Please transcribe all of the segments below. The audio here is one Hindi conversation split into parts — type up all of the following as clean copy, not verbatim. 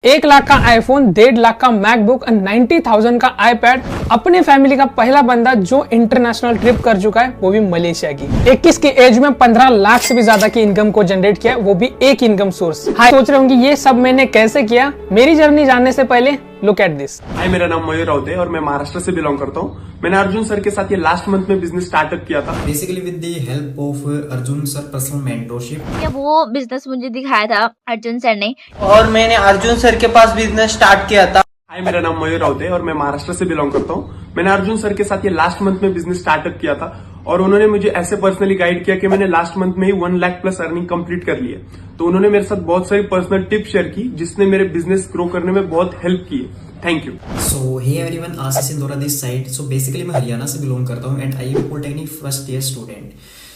1 लाख का आईफोन, 1.5 लाख का मैकबुक और 90,000 का आईपैड। अपने फैमिली का पहला बंदा जो इंटरनेशनल ट्रिप कर चुका है, वो भी मलेशिया की। 21 की एज में 15 लाख से भी ज्यादा की इनकम को जनरेट किया, वो भी एक इनकम सोर्स। हाय, सोच रहे होंगे ये सब मैंने कैसे किया। मेरी जर्नी जानने से पहले लुक एट दिस। हाय, मेरा नाम मयूर राउत है और मैं महाराष्ट्र से बिलोंग करता हूँ। मैंने अर्जुन सर के साथ ये लास्ट मंथ में बिजनेस स्टार्टअप किया था। Basically with the help of Arjun sir personal mentorship. या वो बिजनेस मुझे दिखाया था अर्जुन सर ने, और मैंने अर्जुन सर के पास बिजनेस स्टार्ट किया था। हाय, मेरा नाम मयूर राउत है और मैं महाराष्ट्र से बिलोंग करता हूँ। मैंने अर्जुन सर के साथ ये लास्ट मंथ में बिजनेस स्टार्टअप किया था और उन्होंने मुझे ऐसे पर्सनली गाइड किया कि मैंने लास्ट मंथ में ही 1 लाख प्लस अर्निंग कंप्लीट कर ली है। तो उन्होंने मेरे साथ बहुत सारी पर्सनल टिप्स शेयर की, जिसने मेरे बिजनेस ग्रो करने में बहुत हेल्प की है। Thank you. So hey everyone, Ashish Indora this side. So basically मैं हरियाणा से बिलोंग करता हूँ and I am polytechnic first year student.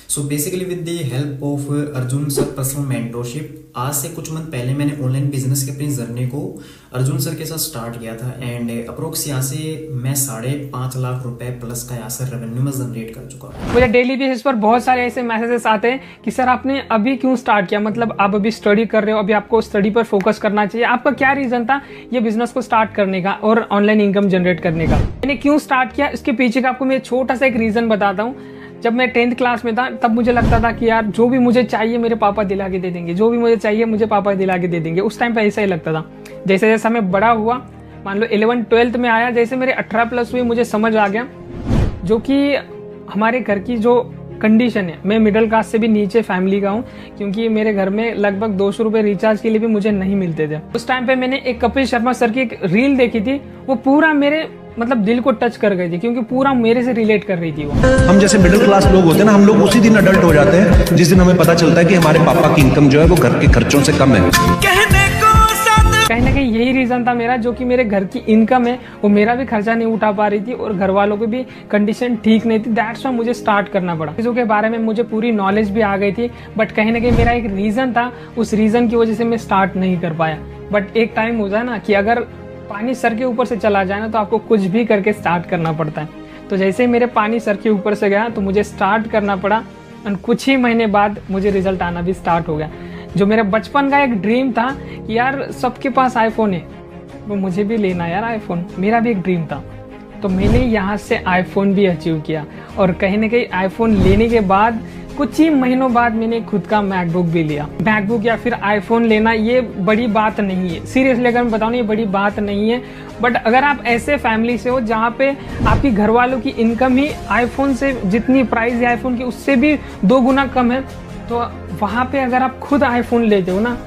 So basically with the help of Arjun sir personal mentorship, आज से कुछ मंथ पहले मैंने ऑनलाइन बिजनेस की अपनी जर्नी को अर्जुन सर के साथ स्टार्ट किया था एंड अप्रोक्स यहाँ से मैं 5.5 लाख रुपए प्लस का यहाँ से रेवेन्यू में जनरेट कर चुका हूँ। मुझे डेली बेसिस पर बहुत सारे ऐसे मैसेजेस आते हैं कि सर आपने अभी क्यों स्टार्ट किया, मतलब आप अभी स्टडी कर रहे हो, अभी आपको स्टडी पर फोकस करना चाहिए। आपका क्या रीजन था ये बिजनेस को स्टार्ट करने का और ऑनलाइन इनकम जनरेट करने का। मैंने क्यों स्टार्ट किया, इसके पीछे का आपको मैं छोटा सा एक रीजन बताता हूँ। जब मैं 10th क्लास में था तब मुझे लगता था कि यार जो भी मुझे चाहिए मेरे पापा दिला के दे देंगे, जो भी मुझे चाहिए मुझे पापा दिला के दे देंगे। उस टाइम पे ऐसा ही लगता था। जैसे जैसे मैं बड़ा हुआ, मान लो 11th 12th में आया, जैसे मेरे 18 प्लस हुए, मुझे समझ आ गया जो कि हमारे घर की जो कंडीशन है, मैं मिडिल क्लास से भी नीचे फैमिली का हूँ, क्योंकि मेरे घर में लगभग 200 रुपए रिचार्ज के लिए भी मुझे नहीं मिलते थे। उस टाइम पे मैंने एक कपिल शर्मा सर की एक रील देखी थी, वो पूरा मेरे मतलब दिल को टच कर गई थी, क्योंकि पूरा मेरे से रिलेट कर रही थी वो। हम जैसे मिडिल क्लास लोग होते हैं ना, हम लोग उसी दिन अडल्ट हो जाते हैं जिस दिन हमें पता चलता है कि हमारे पापा की इनकम जो है वो घर के खर्चों से कम है। कहीं ना कहीं यही रीजन था मेरा, जो कि मेरे घर की इनकम है वो मेरा भी खर्चा नहीं उठा पा रही थी और घर वालों की भी कंडीशन ठीक नहीं थी। दैट्स व्हाई मुझे स्टार्ट करना पड़ा। चीजों के बारे में मुझे पूरी नॉलेज भी आ गई थी, बट कहीं ना कहीं मेरा एक रीजन था, उस रीजन की वजह से मैं स्टार्ट नहीं कर पाया। बट एक टाइम होता है ना कि अगर पानी सर के ऊपर से चला जाए ना, तो आपको कुछ भी करके स्टार्ट करना पड़ता है। तो जैसे ही मेरे पानी सर के ऊपर से गया तो मुझे स्टार्ट करना पड़ा और कुछ ही महीने बाद मुझे रिजल्ट आना भी स्टार्ट हो गया। जो मेरा बचपन का एक ड्रीम था कि यार सबके पास आईफोन है, वो मुझे भी लेना यार आईफोन, मेरा भी एक ड्रीम था। तो मैंने यहाँ से आईफोन भी अचीव किया और कहीं ना कहीं आईफोन लेने के बाद कुछ ही महीनों बाद मैंने खुद का मैकबुक भी लिया। मैकबुक या फिर आईफोन लेना ये बड़ी बात नहीं है, सीरियसली अगर मैं बताऊँ, ये बड़ी बात नहीं है। बट अगर आप ऐसे फैमिली से हो जहाँ पे आपकी घर वालों की इनकम ही आईफोन से, जितनी प्राइस है आईफोन की उससे भी 2 गुना कम है, तो वहाँ पे अगर आप खुद आईफोन लेते हो ना,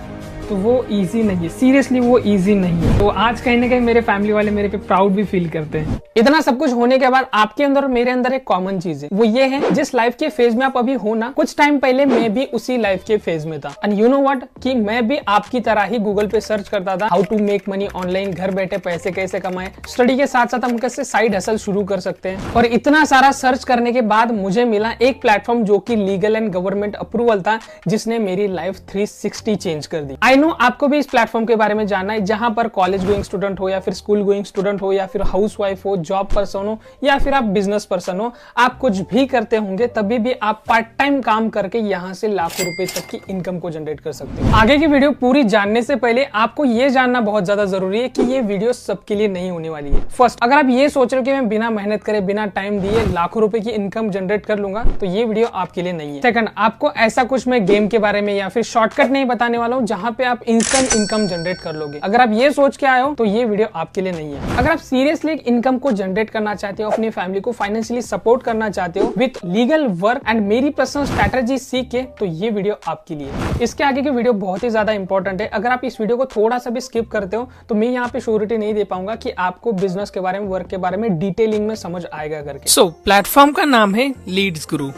तो वो इजी नहीं है, सीरियसली वो इजी नहीं है। तो आज कहीं ना कहीं मेरे फैमिली वाले मेरे पे प्राउड भी फील करते हैं। इतना सब कुछ होने के बाद आपके अंदर और मेरे अंदर एक कॉमन चीज है, वो ये है जिस लाइफ के फेज में आप अभी हो ना, कुछ टाइम पहले मैं भी उसी लाइफ के फेज में था। एंड यू नो व्हाट, कि मैं भी आपकी तरह ही गूगल पे सर्च करता था how to make money online, घर बैठे पैसे कैसे कमाए, स्टडी के साथ साथ हम कैसे साइड हसल शुरू कर सकते हैं। और इतना सारा सर्च करने के बाद मुझे मिला एक प्लेटफॉर्म जो कि लीगल एंड गवर्नमेंट अप्रूवल था, जिसने मेरी लाइफ 360 चेंज कर दी। आई नो आपको भी इस प्लेटफॉर्म के बारे में जानना है, जहां पर कॉलेज गोइंग स्टूडेंट हो या फिर स्कूल गोइंग स्टूडेंट हो या फिर हाउस वाइफ हो, जॉब पर्सन हो या फिर आप बिजनेस पर्सन हो, आप कुछ भी करते होंगे तभी भी आप पार्ट टाइम काम करके यहां से लाखों रुपए तक की इनकम को जनरेट कर सकते हो। आगे की वीडियो पूरी जानने से पहले आपको यह जानना बहुत ज्यादा जरूरी है कि ये वीडियो सबके लिए नहीं होने वाली है। फर्स्ट, अगर आप ये सोच रहे हो कि मैं बिना मेहनत करे, बिना टाइम दिए लाखों रुपए की इनकम जनरेट कर लूंगा, तो ये वीडियो आपके लिए नहीं है। सेकंड, आपको ऐसा कुछ मैं गेम के बारे में या फिर शॉर्टकट नहीं बताने वाला हूं जहां पे आप इंस्टेंट इनकम जनरेट कर लोगे। अगर आप ये सोच के आए हो तो ये वीडियो आपके लिए नहीं है। अगर आप सीरियसली इनकम को जनरेट करना चाहते हो, अपनी फैमिली को फाइनेंशियली सपोर्ट करना चाहते हो विद लीगल वर्क एंड मेरी पर्सनल स्ट्रेटजी सीख के, तो ये वीडियो आपके लिए है। इसके आगे की वीडियो बहुत ही ज्यादा इंपॉर्टेंट है। अगर आप इस वीडियो को थोड़ा सा भी स्किप करते हो तो मैं यहाँ पे श्योरिटी नहीं दे पाऊंगा कि आपको बिजनेस के बारे में, वर्क के बारे में डिटेलिंग में समझ आएगा करके। सो प्लेटफॉर्म का नाम है लीड्स गुरु।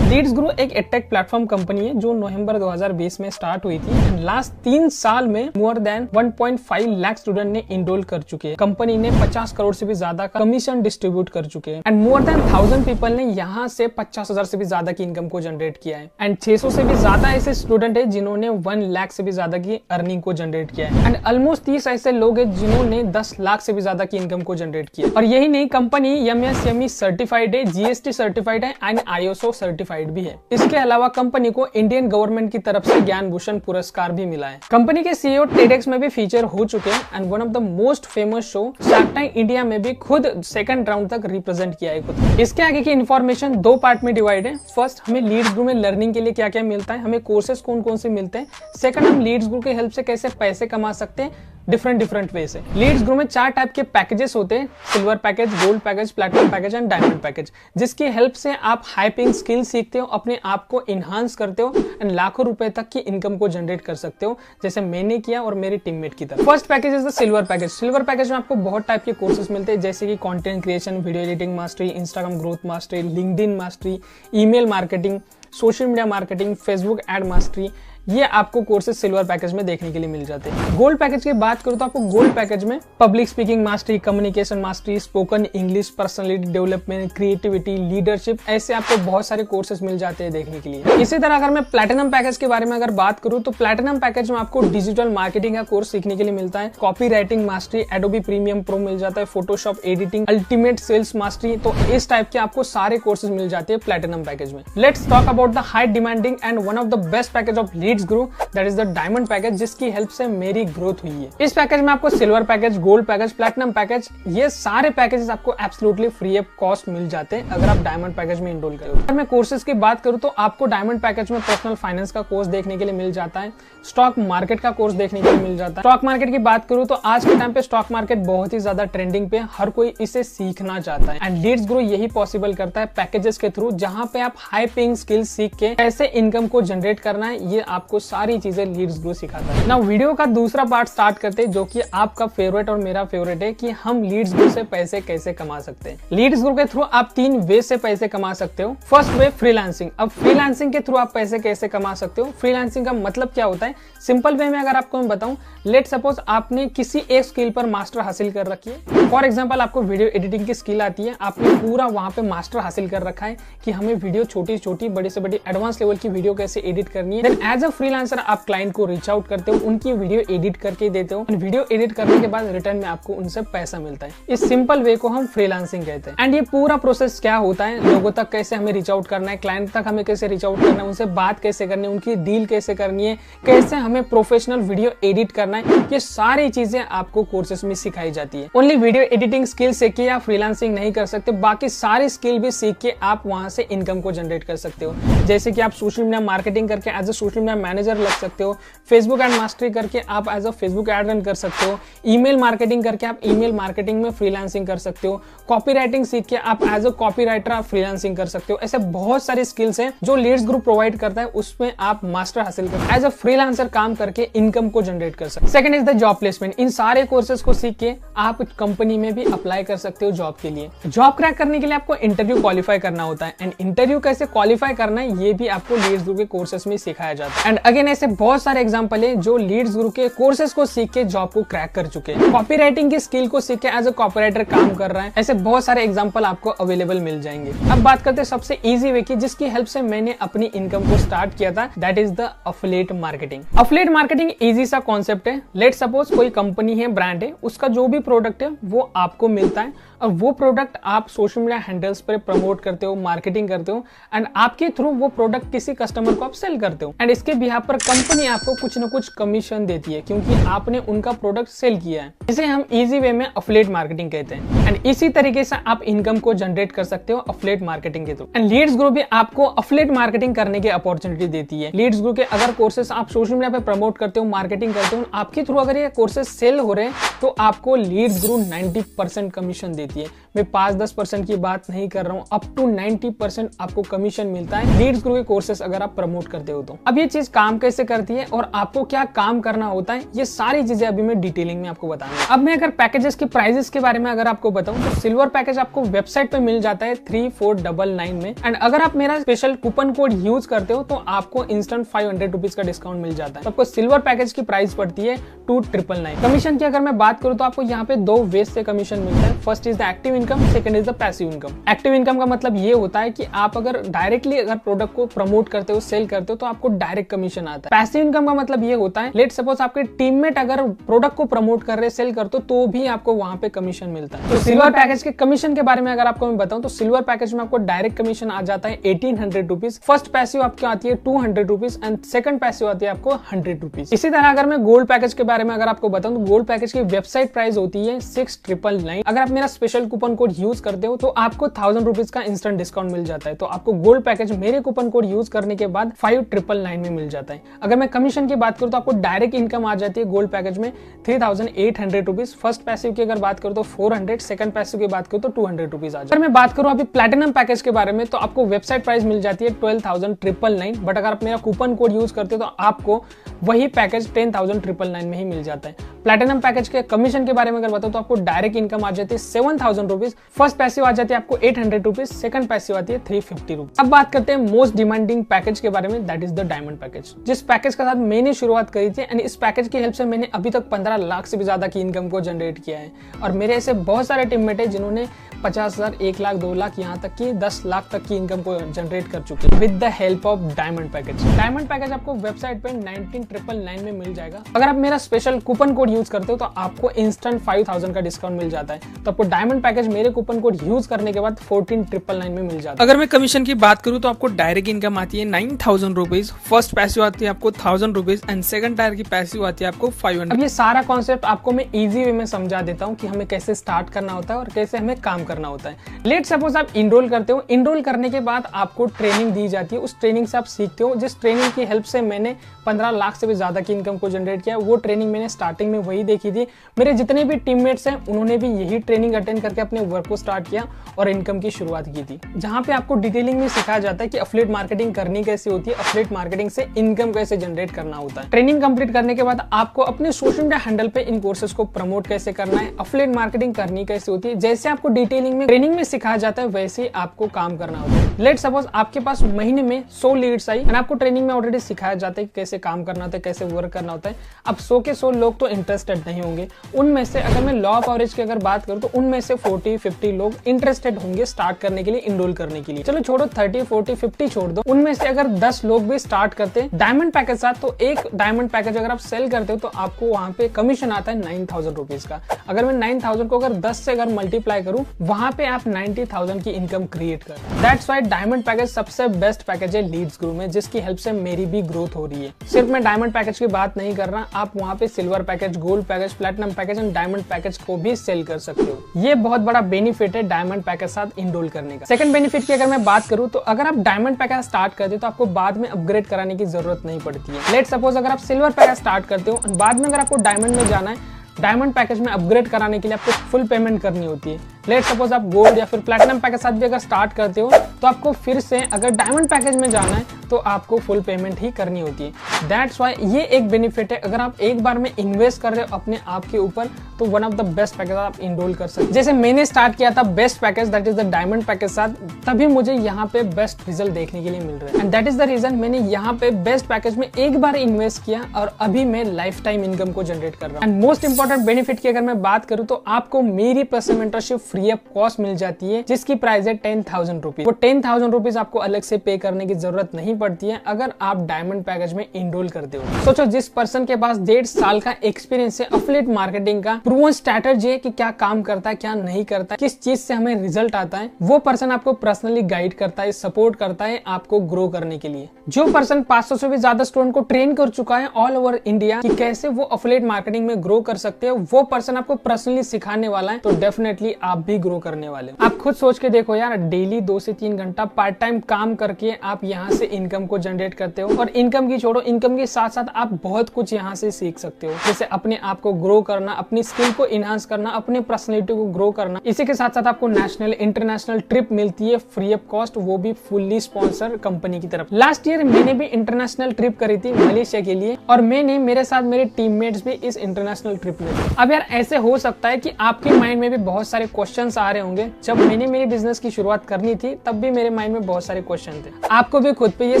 लीड्स गुरु एक एडटेक प्लेटफॉर्म कंपनी है जो नवंबर 2020 में स्टार्ट हुई थी एंड लास्ट 3 साल में मोर देन 1.5 लाख स्टूडेंट ने इनरोल कर चुके हैं। कंपनी ने 50 करोड़ से भी ज्यादा का कमीशन डिस्ट्रीब्यूट कर चुके हैं एंड मोर देन 1000 पीपल ने यहाँ से 50,000 से भी ज्यादा की इनकम को जनरेट किया है एंड 600 से भी ज्यादा ऐसे स्टूडेंट है जिन्होंने 1 लाख से भी ज्यादा की अर्निंग को जनरेट किया है एंड ऑलमोस्ट 30 ऐसे लोग हैं जिन्होंने 10 लाख से भी ज्यादा की इनकम को जनरेट किया। और यही नहीं, कंपनी MSME सर्टिफाइड है, GST सर्टिफाइड है एंड ISO सर्टिफाइड सर्टिफाइड भी है। इसके अलावा कंपनी को इंडियन गवर्नमेंट की तरफ से ज्ञान भूषण पुरस्कार भी मिला है। कंपनी के सीईओ टेडेक्स में भी फीचर हो चुके हैं and one of the most famous show shark tank India में भी खुद सेकंड राउंड तक रिप्रेजेंट किया है खुद। इसके आगे की इन्फॉर्मेशन दो पार्ट में डिवाइड है। फर्स्ट, हमें लीड्स ग्रुप में लर्निंग के लिए क्या क्या मिलता है, हमें कोर्सेज कौन कौन से मिलते हैं। सेकंड, हम लीड्स ग्रुप की हेल्प से कैसे पैसे कमा सकते हैं डिफरेंट वे से। लीड्स ग्रुप में 4 टाइप के पैकेजेस होते हैं, silver package, gold package, platinum package and diamond package, जिसकी हेल्प से आप हाई पेइंग स्किल सीखते हो, अपने आप को इनहांस करते हो एंड लाखों रुपए तक की इनकम को जनरेट कर सकते हो, जैसे मैंने किया और मेरे टीममेट की तरह। First package is the silver package. Silver package में आपको बहुत टाइप के कोर्सेज मिलते हैं, जैसे कि content creation, video editing mastery, Instagram growth mastery, LinkedIn mastery, email marketing, social media marketing, Facebook ad mastery. ये आपको कोर्सेज सिल्वर पैकेज में देखने के लिए मिल जाते हैं। गोल्ड पैकेज की बात करूं तो आपको गोल्ड पैकेज में public speaking mastery, communication mastery, spoken English, personality development, creativity, leadership, ऐसे आपको बहुत सारे कोर्सेज मिल जाते हैं देखने के लिए। इसी तरह अगर मैं प्लैटिनम पैकेज के बारे में अगर बात करूं तो प्लैटिनम पैकेज में आपको डिजिटल मार्केटिंग का कोर्स सीखने के लिए मिलता है, copywriting mastery, Adobe premium pro मिल जाता है, Photoshop editing, ultimate sales mastery. तो इस टाइप के आपको सारे कोर्सेज मिल जाते हैं प्लैटिनम पैकेज में। Let's talk about the high demanding and one of the best package of leads group, that is the diamond package, जिसकी हेल्प से मेरी ग्रोथ हुई है। इस पैकेज में आपको silver package, gold package, platinum package, ये सारे पैकेजेस आपको एब्सोल्युटली फ्री ऑफ कॉस्ट मिल जाते हैं अगर आप डायमंड पैकेज में इनरोल करोगे। अगर मैं कोर्सेज की बात करूं तो आपको डायमंड पैकेज में पर्सनल फाइनेंस का कोर्स देखने के लिए मिल जाता है, स्टॉक मार्केट का कोर्स देखने के लिए मिल जाता है। स्टॉक मार्केट की बात करूं तो आज के टाइम पे स्टॉक मार्केट बहुत ही ज्यादा ट्रेंडिंग पे, हर कोई इसे सीखना चाहता है एंड लीड्स ग्रो यही पॉसिबल करता है पैकेजेस के थ्रू, जहां पे आप हाई पेइंग स्किल्स सीख के कैसे इनकम को जनरेट करना है, ये आपको सारी चीजें लीड्स ग्रो सिखाता है। नाउ वीडियो का दूसरा पार्ट स्टार्ट करते हैं, जो कि आपका फेवरेट और मेरा फेवरेट है, कि हम लीड्स ग्रो से पैसे कैसे कमा सकते हैं। लीड्स ग्रो के थ्रू आप 3 वे से पैसे कमा सकते हो। First way, freelancing. अब फ्रीलांसिंग के थ्रू आप पैसे कैसे कमा सकते हो, फ्रीलांसिंग का मतलब क्या होता है, सिंपल वे में अगर आपको मैं बताऊं, लेट सपोज आपने किसी एक स्किल पर मास्टर हासिल कर रखी है। फॉर एग्जांपल आपको वीडियो एडिटिंग की स्किल आती है, आपने पूरा वहां पे मास्टर हासिल कर रखा है कि हमें वीडियो छोटी छोटी, बड़ी से बड़ी, एडवांस लेवल की वीडियो कैसे एडिट करनी है। देन एज अ फ्रीलांसर आप क्लाइंट को रीच आउट करते हो, उनकी वीडियो एडिट करके देते हो, वीडियो एडिट करने के बाद रिटर्न में आपको उनसे पैसा मिलता है। इस सिंपल वे को हम फ्रीलांसिंग कहते हैं। एंड ये पूरा प्रोसेस क्या होता है, लोगों तक कैसे हमें रीच आउट करना है, क्लाइंट तक हमें कैसे रीच आउट करना है, उनसे बात कैसे करनी है, उनकी डील कैसे करनी है, कैसे हमें प्रोफेशनल वीडियो एडिट करना है, ये सारी चीजें आपको कोर्सेस में सिखाई जाती है। ओनली वीडियो एडिटिंग स्किल सीख के आप फ्रीलांसिंग नहीं कर सकते, बाकी सारी स्किल भी सीख के आप वहां से इनकम को जनरेट कर सकते हो। जैसे कि आप सोशल मीडिया मार्केटिंग करके as a social media manager लग सकते हो, फेसबुक एड मास्टरी करके आप as a Facebook ad run कर सकते हो, ईमेल मार्केटिंग करके आप ईमेल मार्केटिंग में फ्रीलांसिंग कर सकते हो, कॉपी राइटिंग सीख के आप एज अ कॉपी राइटर आप फ्रीलांसिंग कर सकते हो। ऐसे बहुत सारी स्किल्स हैं जो लीड्स ग्रुप प्रोवाइड करता है, उसमें आप मास्टर हासिल कर एज अ फ्रीलांसर काम करके इनकम को जनरेट कर सकते हो। Second is the job placement. इन सारे कोर्सेज को सीख के आप कंपनी में भी अप्लाई कर सकते हो जॉब के लिए। जॉब क्रैक करने के लिए आपको इंटरव्यू क्वालिफाई करना होता है एंड इंटरव्यू कैसे क्वालिफाई करना है ये भी आपको लीड्स ग्रुप के कोर्सेज में सिखाया जाता है। एंड अगेन ऐसे बहुत सारे एग्जांपल है जो लीड्स ग्रुप के कोर्सेज को सीख के जॉब को क्रैक कर चुके हैं। कॉपी राइटिंग की स्किल को सीख के एज अ कॉपी राइटर काम कर रहा है, ऐसे बहुत सारे एग्जांपल आपको अवेलेबल मिल जाएंगे। अब बात करते हैं सबसे इजी वे की, जिसकी हेल्प से मैंने अपनी इनकम को स्टार्ट किया था, that is the affiliate marketing. Affiliate marketing easy सा कॉन्सेप्ट है। लेट सपोज कोई कंपनी है, ब्रांड है, उसका जो भी प्रोडक्ट है वो आपको मिलता है और वो प्रोडक्ट आप सोशल मीडिया हैंडल्स पर प्रमोट करते हो, मार्केटिंग करते हो एंड आपके थ्रू वो प्रोडक्ट किसी कस्टमर को आप सेल करते हो एंड इसके बिहाफ पर कंपनी आपको कुछ ना कुछ कमीशन देती है क्योंकि आपने उनका प्रोडक्ट सेल किया है। इसे हम इजी वे में एफिलिएट मार्केटिंग कहते हैं एंड इसी तरीके से आप इनकम को जनरेट कर सकते हो एफिलिएट मार्केटिंग के थ्रू। एंड लीड्स ग्रुप भी आपको एफिलिएट मार्केटिंग करने की अपॉर्चुनिटी देती है। लीड्स ग्रुप के अगर कोर्सेस आप सोशल मीडिया पे प्रमोट करते हो, मार्केटिंग करते हो, आपके थ्रू अगर ये कोर्सेस सेल हो रहे हैं तो आपको लीड्स ग्रुप 90% कमीशन देती है। मैं 5-10% की बात नहीं कर रहा हूँ, अप टू 90% आपको कमीशन मिलता है लीड्स ग्रुप के कोर्सेस अगर आप प्रमोट करते हो तो। अब ये चीज काम कैसे करती है और आपको क्या काम करना होता है, ये सारी चीजें अभी मैं डिटेलिंग में आपको बताऊंगा। अब मैं अगर पैकेजेस की प्राइसेस के बारे में अगर आपको बताऊं तो सिल्वर पैकेज आपको वेबसाइट पे मिल जाता है 3499 में एंड अगर आप मेरा स्पेशल कूपन कोड यूज करते हो तो आपको इंस्टेंट 500 रुपीज का डिस्काउंट मिल जाता है। तो आपको सिल्वर पैकेज की प्राइस पड़ती है 2999। कमीशन की अगर मैं बात करूं तो आपको यहाँ पे 2 वेज से कमीशन मिलता है। First is the active income, second is the passive income. Active income का मतलब ये होता है कि आप अगर डायरेक्टली अगर प्रोडक्ट को प्रमोट करते हो, सेल करते हो तो आपको डायरेक्ट कमीशन आता है। पैसिव इनकम का मतलब ये होता है, लेट सपोज आपके टीममेट अगर प्रोडक्ट को प्रमोट कर रहे, सेल करते तो भी आपको वहां पे कमीशन मिलता है। तो सिल्वर पैकेज के कमीशन के बारे में अगर आपको मैं बताऊं तो सिल्वर पैकेज में आपको डायरेक्ट कमीशन आ जाता है 1800 रुपीज। फर्स्ट पैसिव आपकी आती है 200 रुपीज एंड सेकंड पैसिव आती है आपको 100 रुपीज। इसी तरह अगर मैं गोल्ड पैकेज के बारे में अगर आपको बताऊं तो गोल्ड पैकेज की वेबसाइट प्राइस होती है 6999। अगर आप मेरा स्पेशल कूपन कोड यूज करते हो तो आपको 1000 रुपीज का इंस्टेंट डिस्काउंट मिल जाता है। तो आपको गोल्ड पैकेज मेरे कूपन कोड यूज करने के बाद 5999 में मिल जाता है। अगर मैं कमीशन की बात करूं तो आपको डायरेक्ट इनकम आ जाती है गोल्ड पैकेज में 3800 रुपीज। फर्स्ट पैसिव की अगर बात करूं तो 400, सेकंड पैसिव की बात करूं तो 200 रुपीज आ जाता है। अगर मैं बात करूं अभी प्लैटिनम पैकेज के बारे में तो आपको वेबसाइट प्राइस मिल जाती है 12,999, बट अगर आप मेरा कूपन कोड यूज करते हो तो आपको वही पैकेज 10,999 में ही मिल जाता है। प्लैटिनम पैकेज के कमीशन के बारे में अगर बताओ तो आपको डायरेक्ट इनकम आ जाती है 7,000 रुपीज। फर्स्ट पैसिव आ जाती है आपको 800 रुपीज, सेकंड पैसिव आती है 350 रुपीज। अब बात करते हैं मोस्ट डिमांडिंग पैकेज के बारे में, that is the diamond package, जिस पैकेज के साथ मैंने शुरुआत करी थी एंड इस पैकेज की हेल्प से मैंने अभी तक 15 लाख से भी ज्यादा की इनकम को जनरेट किया है। और मेरे ऐसे बहुत सारे टीममेट है जिन्होंने 50,000, 1 लाख, 2 लाख, यहाँ तक की 10 लाख तक की इनकम को जनरेट कर चुके हैं with the help of diamond package. Diamond package आपको वेबसाइट पे 19,999 में मिल जाएगा। अगर आप मेरा स्पेशल कूपन कोड यूज करते हो तो आपको इंस्टेंट 5000 का डिस्काउंट मिल जाता है। तो आपको डायमंड पैकेज मेरे कूपन कोड यूज करने के बाद 14,999 में मिल जाता है। अगर मैं कमीशन की बात करूं तो आपको डायरेक्ट इनकम आती है 9,000 रुपीज, फर्स्ट पैसिव आती है आपको 1000 रुपीज एंड सेकंड टायर की पैसिव आती है आपको 500। अब ये सारा कॉन्सेप्ट आपको मैं इजी वे में समझा देता हूँ कि हमें कैसे स्टार्ट करना होता है और कैसे हमें काम करना होता है। लेट सपोज आप इनरोल करते हो, इनरोल करने के बाद आपको ट्रेनिंग दी जाती है, उस ट्रेनिंग से आप सीखते हो। जिस ट्रेनिंग की हेल्प से मैंने 15 लाख से भी ज्यादा की इनकम को जनरेट किया, वो ट्रेनिंग मैंने स्टार्टिंग में वही देखी थी। मेरे जितने भी टीममेट्स हैं उन्होंने भी यही ट्रेनिंग अटेंड करके अपने वर्क को स्टार्ट किया और इनकम की शुरुआत की थी, जहां पे आपको डिटेलिंग में सिखाया जाता है कि एफिलिएट मार्केटिंग करनी कैसे होती है, एफिलिएट मार्केटिंग से इनकम कैसे जनरेट करना होता है। ट्रेनिंग कंप्लीट करने के बाद आपको अपने सोशल मीडिया हैंडल पे इन कोर्सेज को प्रमोट कैसे करना है, एफिलिएट मार्केटिंग करनी कैसे होती है, जैसे आपको डिटेलिंग में ट्रेनिंग में सिखाया जाता है वैसे ही आपको काम करना होता है। लेट सपोज आपके पास महीने में 100 लीड्स आई और आपको ट्रेनिंग में ऑलरेडी सिखाया जाता है कि कैसे काम करना होता है, कैसे वर्क करना होता है। अब 100 के 100 लोग तो इंटरेस्टेड नहीं होंगे, उनमें से अगर मैं लॉ ऑफ एवरेज की अगर बात करूं तो उनमें से 40-50 लोग इंटरेस्टेड होंगे स्टार्ट करने के लिए, इनरोल करने के लिए। चलो छोड़ो 30-40-50 छोड़ दो, उनमें से अगर 10 लोग भी स्टार्ट करते हैं डायमंड पैकेज साथ, तो एक डायमंड पैकेज अगर आप सेल करते हो तो आपको वहां पे कमीशन आता है 9,000 रुपीज का। अगर मैं 9,000 को अगर 10 से अगर मल्टीप्लाई करूं, वहां पे आप 90,000 की इनकम क्रिएट कर। दैट्स व्हाई डायमंड पैकेज सबसे बेस्ट पैकेज है लीड्स ग्रो में, जिसकी हेल्प से मेरी भी ग्रोथ हो रही है। सिर्फ मैं डायमंड पैकेज की बात नहीं कर रहा, आप वहां पे silver package, gold package, platinum package and diamond package को भी सेल कर सकते हो। ये बहुत बड़ा बेनिफिट है डायमंड पैकेज साथ इनरोल करने का। सेकंड बेनिफिट की अगर मैं बात करूं तो अगर आप डायमंड पैकेज स्टार्ट करते हो तो आपको बाद में अपग्रेड कराने की जरूरत नहीं पड़ती है। लेट सपोज अगर आप सिल्वर पैकेज स्टार्ट करते हो और बाद में अगर आपको डायमंड में जाना है, डायमंड पैकेज में अपग्रेड कराने के लिए आपको फुल पेमेंट करनी होती है। लेट सपोज आप गोल्ड या फिर प्लैटिनम पैकेज साथ भी अगर स्टार्ट करते हो तो आपको फिर से अगर डायमंड पैकेज में जाना है तो आपको फुल पेमेंट ही करनी होती है। दैट्स व्हाई ये एक बेनिफिट है, अगर आप एक बार में इन्वेस्ट कर रहे हो अपने आप के ऊपर तो one of the best package आप इनरोल कर सकते हैं। जैसे मैंने स्टार्ट किया था best package, that is the diamond package साथ, तभी मुझे यहाँ पे बेस्ट रिजल्ट देखने के लिए मिल रहा है and that is the reason मैंने यहाँ पे बेस्ट पैकेज में एक बार इन्वेस्ट किया और अभी मैं लाइफ टाइम इनकम को जनरेट कर रहा हूँ। एंड मोस्ट इंपॉर्टेंट बेनिफिट की अगर मैं बात करूँ तो आपको मेरी personal mentorship free of cost मिल जाती है, जिसकी प्राइस है 10,000 रुपीज। वो 10,000 रुपीज आपको अलग से पे करने की जरूरत नहीं पड़ती है अगर आप डायमंड पैकेज में इनरोल करते हो। सोचो जिस पर्सन के पास 1.5 साल का एक्सपीरियंस है एफिलिएट मार्केटिंग का, प्रूवन स्ट्रैटेजी है कि क्या काम करता है, क्या नहीं करता है, किस चीज से हमें रिजल्ट आता है, वो पर्सन आपको पर्सनली गाइड करता है, सपोर्ट करता है आपको ग्रो करने के लिए। जो पर्सन 500 से भी ज्यादा स्टूडेंट को ट्रेन कर चुका है ऑल ओवर इंडिया कि कैसे वो एफिलिएट मार्केटिंग में ग्रो कर सकते हैं, वो पर्सन आपको पर्सनली सिखाने वाला है, तो डेफिनेटली आप भी ग्रो करने वाले हो। आप खुद सोच के देखो यार, डेली 2 से 3 घंटा पार्ट टाइम काम करके आप यहाँ से इनकम को जनरेट करते हो और इनकम की छोड़ो, इनकम के साथ साथ आप बहुत कुछ यहाँ से सीख सकते हो, जैसे अपने आप को ग्रो करना, अपनी स्किल को इनहांस करना, अपने पर्सनैलिटी को ग्रो करना। इसी के साथ साथ आपको नेशनल इंटरनेशनल ट्रिप मिलती है फ्री ऑफ कॉस्ट, वो भी फुल्ली स्पॉन्सर कंपनी की तरफ। लास्ट ईयर मैंने भी इंटरनेशनल ट्रिप करी थी मलेशिया के लिए और मैंने मेरे साथ मेरे टीममेट्स भी इस इंटरनेशनल ट्रिप में थे। अब यार ऐसे हो सकता है कि आपके माइंड में भी बहुत सारे क्वेश्चंस आ रहे होंगे। जब मैंने मेरी बिजनेस की शुरुआत करनी थी तब भी भी मेरे माइंड में बहुत सारे क्वेश्चन थे। आपको भी खुद पे ये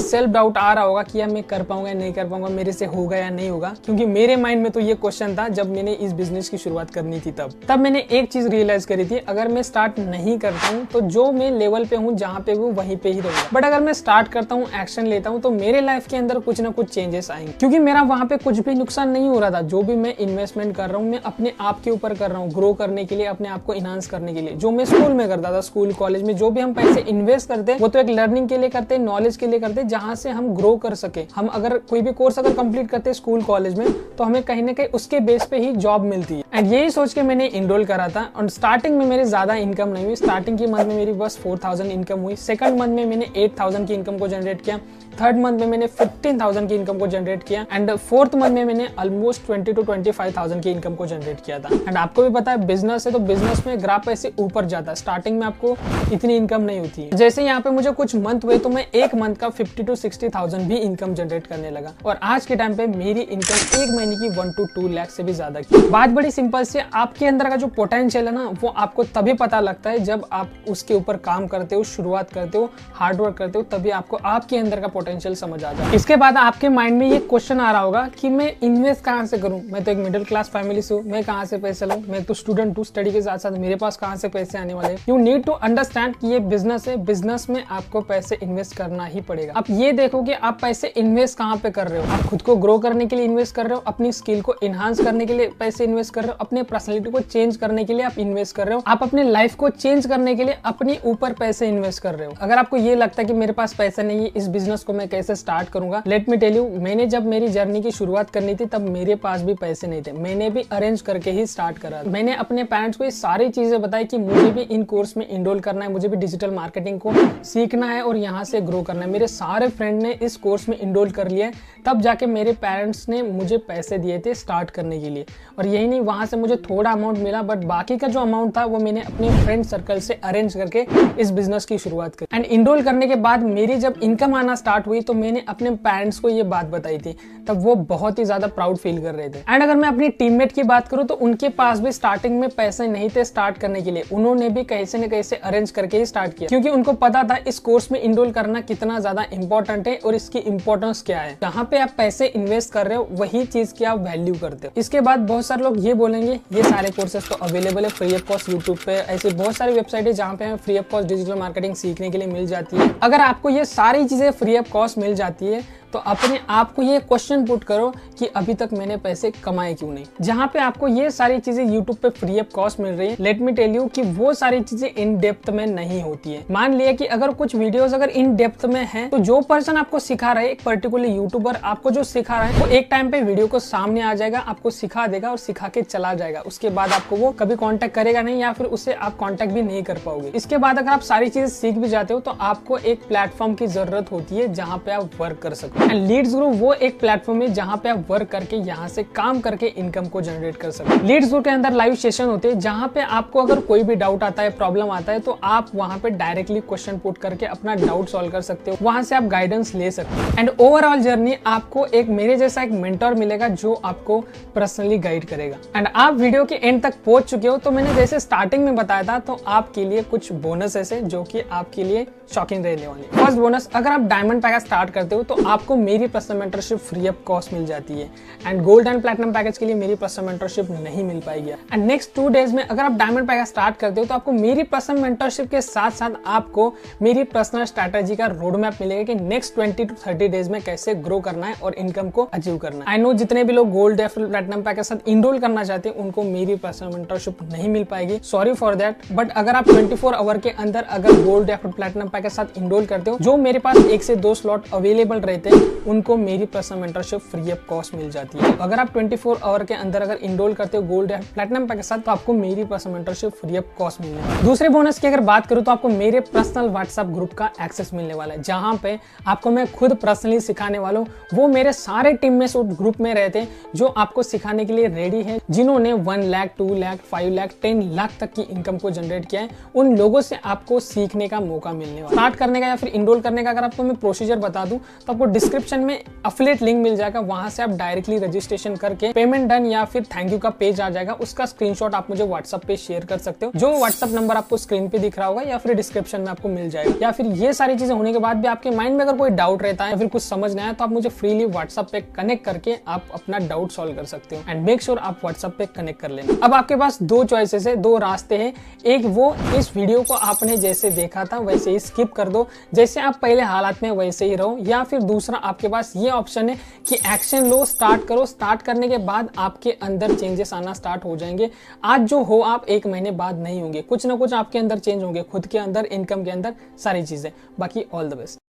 सेल्फ डाउट आ रहा होगा कि यार मैं कर पाऊंगा नहीं कर पाऊंगा, मेरे से होगा या नहीं होगा, क्योंकि मेरे माइंड में तो ये क्वेश्चन था जब मैंने इस बिजनेस की शुरुआत करनी थी। तब मैंने एक चीज रियलाइज करी थी, अगर मैं स्टार्ट नहीं करता हूँ तो जो मैं लेवल पे हूँ जहाँ पे हूँ वहीं पे ही रहूंगा, बट अगर मैं स्टार्ट करता हूँ, एक्शन लेता हूँ, तो मेरे लाइफ के अंदर कुछ ना कुछ चेंजेस आएंगे, क्योंकि मेरा वहाँ पे कुछ भी नुकसान नहीं हो रहा था। जो भी मैं इन्वेस्टमेंट कर रहा हूँ मैं अपने आप के ऊपर कर रहा हूँ, ग्रो करने के लिए, अपने आप को इनहांस करने के लिए। जो मैं स्कूल में करता था, स्कूल कॉलेज में जो भी हम पैसे इन्वेस्ट करते वो तो एक लर्निंग के लिए करते, नॉलेज के लिए करते, जहाँ से हम ग्रो कर सके। हम अगर कोई भी कोर्स अगर कंप्लीट करते स्कूल कॉलेज में तो हमें कहीं ना कहीं उसके बेस पे ही जॉब मिलती है। एंड यही सोच के मैंने इनरोल करा था। और स्टार्टिंग में मेरी ज्यादा इनकम नहीं हुई, स्टार्टिंग की मंथ में मेरी बस 4000 इनकम हुई, सेकंड मंथ में मैंने 8000 की इनकम को जनरेट किया, थर्ड मंथ में मैंने 15,000 की इनकम को जनरेट किया, एंड फोर्थ मंथ में मैंने ऑलमोस्ट 20 to 25,000 की इनकम को जनरेट किया था। एंड आपको भी पता है बिजनेस है तो बिजनेस में ग्राफ ऐसे ऊपर जाता है, स्टार्टिंग में आपको इतनी इनकम नहीं होती है। जैसे यहाँ पे मुझे कुछ मंथ हुए तो मैं एक मंथ का 50 to 60,000 भी इनकम जनरेट करने लगा, और आज के टाइम पे मेरी इनकम एक महीने की 1 to 2 लाख से भी ज्यादा की। बात बड़ी सिंपल से, आपके अंदर का जो पोटेंशियल है ना वो आपको तभी पता लगता है जब आप उसके ऊपर काम करते हो, शुरुआत करते हो, हार्डवर्क करते हो, तभी आपको आपके अंदर का पोटेंशियल समझ आ जाए। इसके बाद आपके माइंड में ये क्वेश्चन आ रहा होगा कि मैं इन्वेस्ट कहाँ से करूं, मैं तो एक मिडिल क्लास फैमिली से हूं, मैं कहाँ से पैसे लूं, मैं तो स्टूडेंट हूं, स्टडी के साथ साथ मेरे पास कहाँ से पैसे आने वाले हैं। यू नीड टू अंडरस्टैंड कि ये बिजनेस है, बिजनेस में आपको पैसे इन्वेस्ट करना ही पड़ेगा। आप ये देखो कि आप पैसे इन्वेस्ट कहाँ पे कर रहे हो। आप खुद को ग्रो करने के लिए इन्वेस्ट कर रहे हो, अपनी स्किल को इनहांस करने के लिए पैसे इन्वेस्ट कर रहे हो, अपने पर्सनैलिटी को चेंज करने के लिए आप इन्वेस्ट कर रहे हो, आप अपने लाइफ को चेंज करने के लिए अपने ऊपर पैसे इन्वेस्ट कर रहे हो। अगर आपको ये लगता है कि मेरे पास पैसा नहीं है, इस बिजनेस को मैं कैसे स्टार्ट करूंगा, लेट मी टेल यू, मैंने जब मेरी जर्नी की शुरुआत करनी थी तब मेरे पास भी पैसे नहीं थे, मैंने भी अरेंज करके ही स्टार्ट करा। मैंने अपने पेरेंट्स को ये सारी चीजें बताई कि मुझे भी इन कोर्स में इनरोल करना है, मुझे भी डिजिटल मार्केटिंग को सीखना है और यहाँ से ग्रो करना है। मेरे सारे फ्रेंड ने इस कोर्स में इनरोल कर लिया है, तब जाके मेरे पेरेंट्स ने मुझे पैसे दिए थे स्टार्ट करने के लिए। और यही नहीं, वहां से मुझे थोड़ा अमाउंट मिला, बट बाकी का जो अमाउंट था वो मैंने अपने फ्रेंड सर्कल से अरेंज करके इस बिजनेस की शुरुआत करी। एंड इनरोल करने के बाद मेरी जब इनकम आना स्टार्ट हुई तो मैंने अपने पेरेंट्स को ये बात बताई थी, तब वो बहुत ही ज्यादा प्राउड फील कर रहे थे। एंड अगर मैं अपनी टीममेट की बात करूं तो उनके पास भी स्टार्टिंग में पैसे नहीं थे स्टार्ट करने के लिए, उन्होंने भी कैसे न कैसे अरेंज करके ही स्टार्ट किया, क्योंकि उनको पता था इस कोर्स में इनरोल करना कितना ज्यादा इंपॉर्टेंट है और इसकी इंपॉर्टेंस क्या है। जहाँ पे आप पैसे इन्वेस्ट कर रहे हो वही चीज की आप वैल्यू करते हो। इसके बाद बहुत सारे लोग ये बोलेंगे ये सारे कोर्सेज तो अवेलेबल है फ्री ऑफ कॉस्ट यूट्यूब पे, ऐसी बहुत सारी वेबसाइट है जहाँ पे हमें free of cost digital marketing सीखने के लिए मिल जाती है। अगर आपको ये सारी चीजें फ्री ऑफ कॉस्ट मिल जाती है तो अपने आप को ये क्वेश्चन पुट करो कि अभी तक मैंने पैसे कमाए क्यों नहीं। जहाँ पे आपको ये सारी चीजें YouTube पे फ्री ऑफ कॉस्ट मिल रही है, लेट मी टेल यू कि वो सारी चीजें इन डेप्थ में नहीं होती है। मान लिया कि अगर कुछ वीडियोस अगर इन डेप्थ में है तो जो पर्सन आपको सिखा रहा है, एक पर्टिकुलर यूट्यूबर आपको जो सिखा रहा है वो एक टाइम पे वीडियो को सामने आ जाएगा, आपको सिखा देगा और सिखा के चला जाएगा। उसके बाद आपको वो कभी कॉन्टेक्ट करेगा नहीं या फिर उससे आप कॉन्टेक्ट भी नहीं कर पाओगे। इसके बाद अगर आप सारी चीजें सीख भी जाते हो तो आपको एक प्लेटफॉर्म की जरूरत होती है जहाँ पे आप वर्क कर सको। एंड लीड्स ग्रो वो एक प्लेटफॉर्म है जहाँ पे आप वर्क करके यहाँ से काम करके इनकम को जनरेट कर सकते हैं। लीड्स ग्रो के अंदर लाइव सेशन होते हैं जहाँ पे आपको अगर कोई भी डाउट आता है, प्रॉब्लम आता है तो आप वहाँ पे डायरेक्टली क्वेश्चन पुट करके अपना डाउट सॉल्व कर सकते हो, वहाँ से आप गाइडेंस ले सकते हो। एंड ओवरऑल जर्नी आपको एक मेरे जैसा एक मेंटर मिलेगा जो आपको पर्सनली गाइड करेगा। एंड आप वीडियो के एंड तक पहुंच चुके हो तो मैंने जैसे स्टार्टिंग में बताया था तो आपके लिए कुछ बोनस ऐसे जो कि आपके लिए शॉकिंग रहने वाली। फर्स्ट बोनस, अगर आप डायमंड पैकेज स्टार्ट करते हो तो आपको मेरी personal mentorship free of cost मिल जाती है। And gold and platinum package के लिए मेरी पर्सनल मेंटरशिप नहीं मिल पाएगी। एंड नेक्स्ट 2 डेज में अगर आप डायमंड पैकेज स्टार्ट करते हो तो आपको मेरी पर्सनल मेंटरशिप के साथ साथ आपको मेरी पर्सनल स्ट्रैटेजी का रोड मैप मिलेगा कि नेक्स्ट 20 to 30 डेज में कैसे ग्रो करना है और इनकम को अचीव करना है। आई नो जितने भी लोग गोल्ड या फिर प्लैटिनम पैकेज साथ इनरोल करना चाहते हैं उनको मेरी पर्सनल मेंटरशिप नहीं मिल पाएगी, सॉरी फॉर दैट। बट अगर आप 24 आवर के अंदर अगर गोल्ड या फिर प्लैटिनम पैकेज साथ इनरोल करते हो, जो मेरे पास 1 से 2 स्लॉट अवेलेबल रहते हैं उनको मेरी personal mentorship free of cost मिल जाती है। अगर आप 24 आवर के अंदर अगर इनरोल करते हो गोल्ड या प्लैटिनम पैकेज साथ तो आपको मेरी personal mentorship free of cost मिलने वाली है। दूसरे बोनस की अगर बात करूं तो आपको मेरे पर्सनल व्हाट्सएप ग्रुप का एक्सेस मिलने वाला है जहां पे आपको मैं खुद पर्सनली सिखाने वाला हूं। वो मेरे सारे टीम में उस ग्रुप में रहते हैं जो आपको सिखाने के लिए रेडी है, जिन्होंने 1 लाख 2 लाख 5 लाख 10 लाख तक की इनकम को जनरेट किया है। उन लोगों से आपको सीखने का मौका मिलने वाला। स्टार्ट करने का या फिर इनरोल करने का अगर आपको मैं प्रोसीजर बता दूं तो आपको डिस्क्रिप्शन में अफिलिएट लिंक मिल जाएगा, वहां से आप डायरेक्टली रजिस्ट्रेशन करके पेमेंट डन या फिर थैंक यू का पेज आ जाएगा, उसका स्क्रीनशॉट आप मुझे व्हाट्सएप पे शेयर कर सकते हो। जो व्हाट्सएप नंबर आपको स्क्रीन पे दिख रहा होगा या फिर डिस्क्रिप्शन में आपको मिल जाएगा। या फिर ये सारी चीजें होने के बाद भी आपके माइंड में अगर कोई डाउट रहता है या फिर कुछ समझ नहीं आया तो आप मुझे फ्रीली व्हाट्सएप पे कनेक्ट करके आप अपना डाउट सॉल्व कर सकते हो। एंड मेक श्योर आप व्हाट्सएप पे कनेक्ट कर लेना। अब आपके पास दो चॉइसेस है, दो रास्ते हैं। एक वो इस वीडियो को आपने जैसे देखा था वैसे ही स्किप कर दो, जैसे आप पहले हालात में वैसे ही रहो। या फिर दूसरा आपके पास ये ऑप्शन है कि एक्शन लो, स्टार्ट करो। स्टार्ट करने के बाद आपके अंदर चेंजेस आना स्टार्ट हो जाएंगे। आज जो हो आप 1 महीने बाद नहीं होंगे, कुछ ना कुछ आपके अंदर चेंज होंगे, खुद के अंदर, इनकम के अंदर, सारी चीजें। बाकी ऑल द बेस्ट।